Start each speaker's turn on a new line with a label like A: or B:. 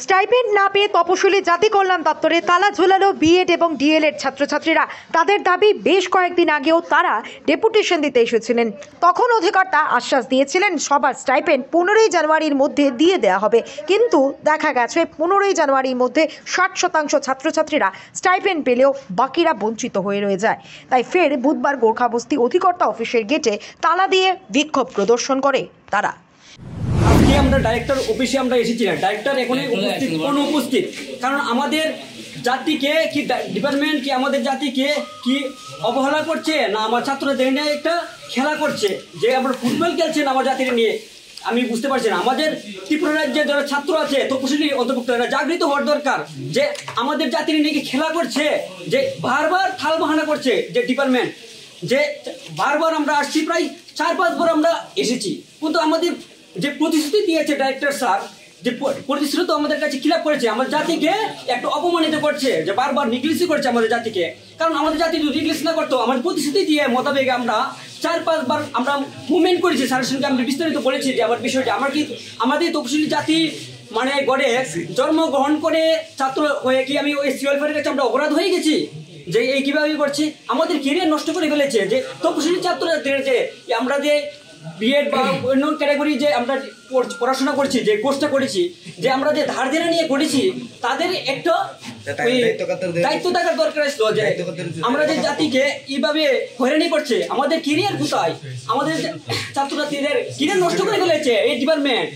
A: Stipend না পেয়ে তপশিলি জাতি কল্যাণ দপ্তরে তালা ঝোলালো বিএড এবং ডিএলএড ছাত্রছাত্রীরা। তাদের দাবি, বেশ কয়েকদিন আগেও তারা ডেপুটেশন দিতে এসেছিলেন। তখন অধিকর্তা আশ্বাস দিয়েছিলেন সবার স্টাইপেন্ড 15ই জানুয়ারির মধ্যে দিয়ে দেওয়া হবে, কিন্তু দেখা গেছে 15ই জানুয়ারির মধ্যে 60% ছাত্রছাত্রীরা স্টাইপেন্ড পেলেও বাকিরা বঞ্চিত হয়ে রয়ে যায়। তাই ফের বুধবার গোর্খাবস্তি অধিকর্তা অফিসের গেটে তালা দিয়ে বিক্ষোভ প্রদর্শন করে তারা।
B: আজকে আমরা ডাইরেক্টর অফিসে আমরা এসেছিলাম, ডাইরেক্টর এখনই অনুপস্থিত। কারণ আমাদের জাতিকে কি ডিপার্টমেন্ট কি আমাদের জাতিকে কি অবহেলা করছে, না আমার ছাত্রদের নিয়ে একটা খেলা করছে, যে আমরা ফুটবল খেলছেন আমার জাতির নিয়ে। আমি বুঝতে পারছি না, আমাদের ত্রিপুরা রাজ্যে যারা ছাত্র আছে তপশিলি অন্তর্ভুক্ত এরা জাগৃত হওয়ার দরকার, যে আমাদের জাতির নিয়ে খেলা করছে, যে বারবার থাল বাহানা করছে যে ডিপার্টমেন্ট, যে বারবার আমরা আসছি, প্রায় 4-5 বার আমরা এসেছি, কিন্তু আমাদের যে প্রতিশ্রুতি দিয়েছে ডাইরেক্টর স্যার, যে প্রতিশ্রুতি আমাদের কাছে খিলাপ করেছে, আমাদের জাতিকে একটু অপমানিত করছে, যে বারবার নিগলিসি করছে আমাদের জাতিকে। কারণ আমাদের জাতি যদি নিগলিস না করতো, আমাদের প্রতিশ্রুতি দিয়ে মোতাবেক আমরা 4-5 বার আমরা মুভমেন্ট করেছি, স্যারের সঙ্গে আমি বিস্তারিত বলেছি যে আমার বিষয়টা আমাদের তপশিলি জাতি মানে গড়ে জন্মগ্রহণ করে ছাত্র হয়ে কি আমি ওই সিওলফারের কাছে আমরা অপরাধ হয়ে গেছি, যে এই কিভাবে করছে, আমাদের কেরিয়ার নষ্ট করে ফেলেছে। যে তপশিলি ছাত্রদের যে আমরা যে বিএড বা অন্য ক্যাটাগরি যে আমরা পড়াশোনা করছি, যে কোর্সটা করেছি, যে আমরা যে ধার দেনা নিয়ে করেছি, তাদের একটা দায়িত্ব থাকার দরকার ছিল, যে আমরা যে জাতিকে এইভাবে হয়রানি করছে, আমাদের কেরিয়ার কোথায়, আমাদের ছাত্রছাত্রীদের কেরিয়ার নষ্ট করে ফেলেছে এই ডিপার্টমেন্ট।